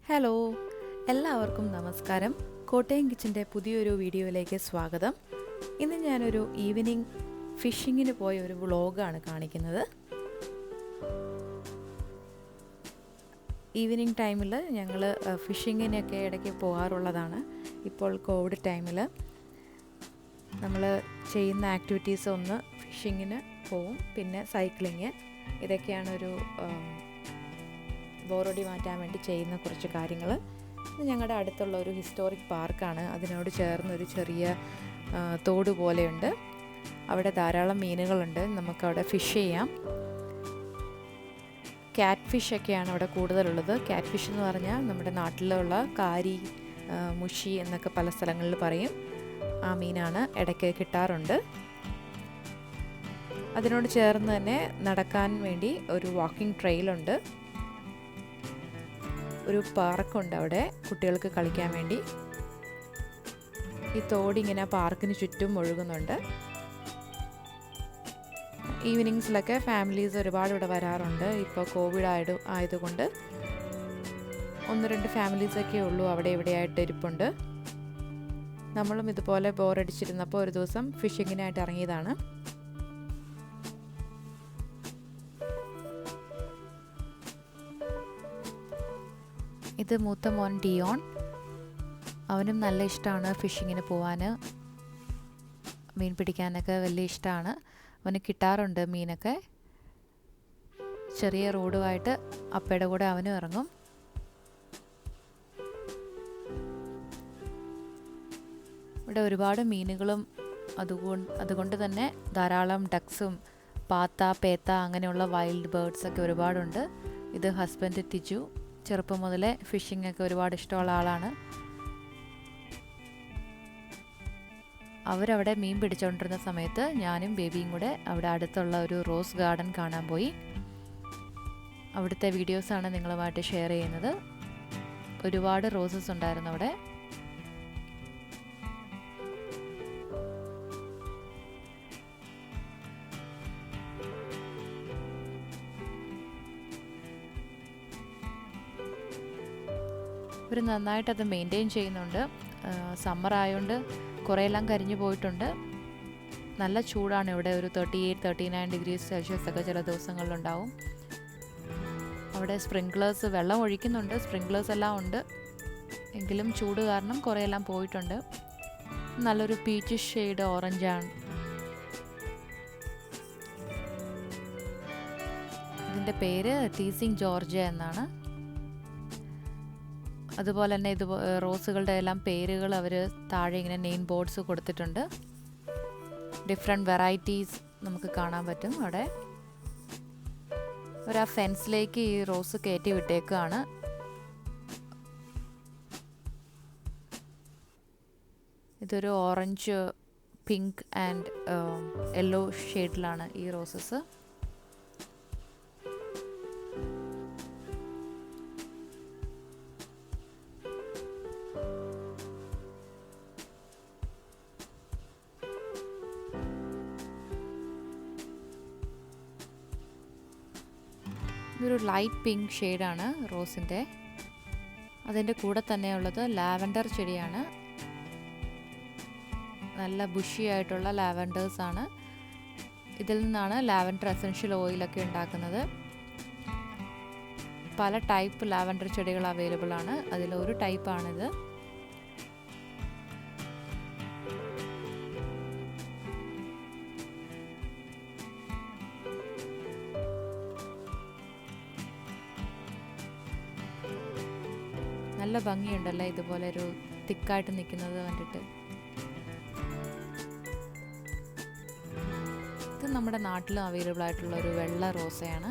Hello, എല്ലാവർക്കും നമസ്കാരം. കോട്ടയം കിച്ചൻ്റെ പുതിയൊരു വീഡിയോയിലേക്ക് സ്വാഗതം. ഇന്ന് ഞാനൊരു ഈവനിങ് ഫിഷിങ്ങിന് പോയ ഒരു വ്ളോഗാണ് കാണിക്കുന്നത്. ഈവനിങ് ടൈമിൽ ഞങ്ങൾ ഫിഷിങ്ങിനൊക്കെ ഇടയ്ക്ക് പോകാറുള്ളതാണ്. ഇപ്പോൾ കോവിഡ് ടൈമിൽ നമ്മൾ ചെയ്യുന്ന ആക്ടിവിറ്റീസ് ഒന്ന് ഫിഷിങ്ങിന് പോവും, പിന്നെ സൈക്ലിങ്. ഇതൊക്കെയാണ് ബോറടി മാറ്റാൻ വേണ്ടി ചെയ്യുന്ന കുറച്ച് കാര്യങ്ങൾ. ഇത് ഞങ്ങളുടെ അടുത്തുള്ള ഒരു ഹിസ്റ്റോറിക് പാർക്കാണ്. അതിനോട് ചേർന്നൊരു ചെറിയ തോട് പോലെയുണ്ട്. അവിടെ ധാരാളം മീനുകളുണ്ട്. നമുക്കവിടെ ഫിഷ് ചെയ്യാം. ക്യാറ്റ് ഫിഷൊക്കെയാണ് അവിടെ കൂടുതലുള്ളത്. ക്യാറ്റ് ഫിഷ് എന്ന് പറഞ്ഞാൽ നമ്മുടെ നാട്ടിലുള്ള കാരി, മുഷി എന്നൊക്കെ പല സ്ഥലങ്ങളിൽ പറയും. ആ മീനാണ് ഇടയ്ക്ക് കിട്ടാറുണ്ട്. അതിനോട് ചേർന്ന് തന്നെ നടക്കാൻ വേണ്ടി ഒരു വാക്കിംഗ് ട്രെയിലുണ്ട്. ഒരു പാർക്കുണ്ട് അവിടെ കുട്ടികൾക്ക് കളിക്കാൻ വേണ്ടി. ഈ തോടിങ്ങനെ പാർക്കിന് ചുറ്റും ഒഴുകുന്നുണ്ട്. ഈവനിങ്സിലൊക്കെ ഫാമിലീസ് ഒരുപാട് ഇവിടെ വരാറുണ്ട്. ഇപ്പോൾ കോവിഡ് ആയതുകൊണ്ട് 1-2 ഫാമിലീസൊക്കെ ഉള്ളൂ അവിടെ ഇവിടെയായിട്ട് ഇരിപ്പുണ്ട്. നമ്മളും ഇതുപോലെ ബോറടിച്ചിരുന്നപ്പോൾ ഒരു ദിവസം ഫിഷിങ്ങിനായിട്ട് ഇറങ്ങിയതാണ്. ഇത് മൂത്ത മോൻ ഡിയോൺ. അവനും നല്ല ഇഷ്ടമാണ് ഫിഷിങ്ങിന് പോവാൻ, മീൻ പിടിക്കാനൊക്കെ വലിയ ഇഷ്ടമാണ്. അവന് കിട്ടാറുണ്ട് മീനൊക്കെ. ചെറിയ റോഡുമായിട്ട് അപ്പയുടെ കൂടെ അവനും ഇറങ്ങും. ഇവിടെ ഒരുപാട് മീനുകളും അതുകൊണ്ട് തന്നെ ധാരാളം ഡക്സും പാത്ത, പേത്ത അങ്ങനെയുള്ള വൈൽഡ് ബേർഡ്സൊക്കെ ഒരുപാടുണ്ട്. ഇത് ഹസ്ബൻഡ് ടിജു. ചെറുപ്പം മുതലേ ഫിഷിംഗ് ഒക്കെ ഒരുപാട് ഇഷ്ടമുള്ള ആളാണ്. അവരവിടെ മീൻ പിടിച്ചുകൊണ്ടിരുന്ന സമയത്ത് ഞാനും ബേബിയും കൂടെ അവിടെ അടുത്തുള്ള ഒരു റോസ് ഗാർഡൻ കാണാൻ പോയി. അവിടുത്തെ വീഡിയോസാണ് നിങ്ങളുമായിട്ട് ഷെയർ ചെയ്യുന്നത്. ഒരുപാട് റോസസ് ഉണ്ടായിരുന്നു അവിടെ. ഇവർ നന്നായിട്ടത് മെയിൻറ്റെയിൻ ചെയ്യുന്നുണ്ട്. സമ്മർ ആയതുകൊണ്ട് കുറേയെല്ലാം കരിഞ്ഞു പോയിട്ടുണ്ട്. നല്ല ചൂടാണ് ഇവിടെ. ഒരു 38-39 ഡിഗ്രി സെൽഷ്യസ് ഒക്കെ ചില ദിവസങ്ങളിലുണ്ടാവും. അവിടെ സ്പ്രിങ്ക്ലേഴ്സ് വെള്ളം ഒഴിക്കുന്നുണ്ട്. സ്പ്രിങ്ക്ലേഴ്സ് എല്ലാം ഉണ്ട്. എങ്കിലും ചൂട് കാരണം കുറേയെല്ലാം പോയിട്ടുണ്ട്. നല്ലൊരു പീച്ച് ഷെയ്ഡ് ഓറഞ്ചാണ്. ഇതിൻ്റെ പേര് ടീസിങ് ജോർജിയ എന്നാണ്. അതുപോലെ തന്നെ റോസുകളുടെ എല്ലാം പേരുകൾ അവർ താഴെ ഇങ്ങനെ നെയിം ബോർഡ്സ് കൊടുത്തിട്ടുണ്ട്. ഡിഫറെൻറ്റ് വെറൈറ്റീസ് നമുക്ക് കാണാൻ പറ്റും അവിടെ. ആ ഫെൻസിലേക്ക് ഈ റോസ് കയറ്റി വിട്ടേക്കാണ്. ഇതൊരു ഓറഞ്ച്, പിങ്ക് ആൻഡ് യെല്ലോ ഷെയ്ഡിലാണ് ഈ റോസസ്. ഇതൊരു ലൈറ്റ് പിങ്ക് ഷെയ്ഡാണ് റോസിൻ്റെ. അതിൻ്റെ കൂടെ തന്നെയുള്ളത് ലാവൻഡർ ചെടിയാണ്. നല്ല ബുഷി ആയിട്ടുള്ള ലാവൻഡേഴ്സാണ്. ഇതിൽ നിന്നാണ് ലാവൻഡർ എസൻഷ്യൽ ഓയിലൊക്കെ ഉണ്ടാക്കുന്നത്. പല ടൈപ്പ് ലാവൻഡർ ചെടികൾ അവൈലബിൾ ആണ്. അതിലൊരു ടൈപ്പാണിത്. നല്ല ഭംഗിയുണ്ടല്ലേ ഇതുപോലെ ഒരു തിക്കായിട്ട് നിൽക്കുന്നത് കണ്ടിട്ട്. ഇത് നമ്മുടെ നാട്ടിലും അവൈലബിൾ ആയിട്ടുള്ള ഒരു വെള്ള റോസയാണ്.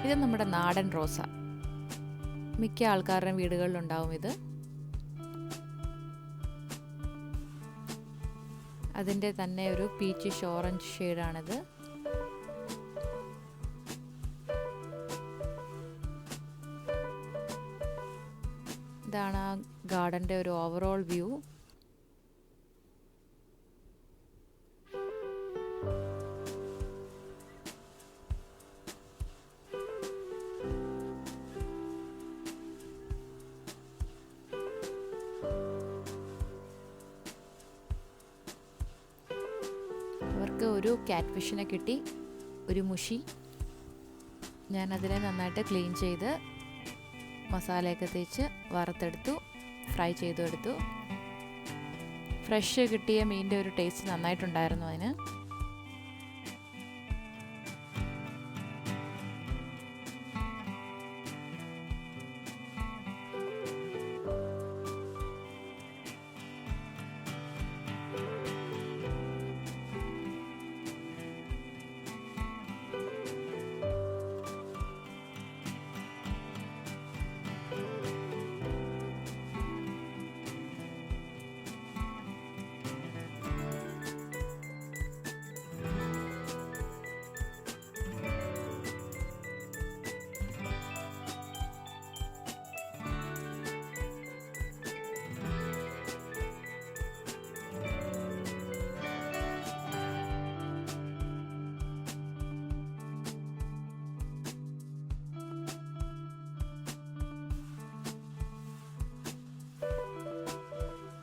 ഇത് നമ്മുടെ നാടൻ റോസ. മിക്ക ആൾക്കാരുടെയും വീടുകളിലുണ്ടാവും ഇത്. അതിൻ്റെ തന്നെ ഒരു പീച്ചിഷ് ഓറഞ്ച് ഷെയ്ഡാണിത്. ഇതാണ് ആ ഗാർഡൻ്റെ ഒരു ഓവറോൾ വ്യൂ. ഒരു ക്യാറ്റ് ഫിഷിനെ കിട്ടി, ഒരു മുഷി. ഞാനതിനെ നന്നായിട്ട് ക്ലീൻ ചെയ്ത് മസാലയൊക്കെ തേച്ച് വറുത്തെടുത്തു, ഫ്രൈ ചെയ്തു എടുത്തു. ഫ്രഷ് കിട്ടിയ മീനിൻ്റെ ഒരു ടേസ്റ്റ് നന്നായിട്ടുണ്ടായിരുന്നു അതിന്.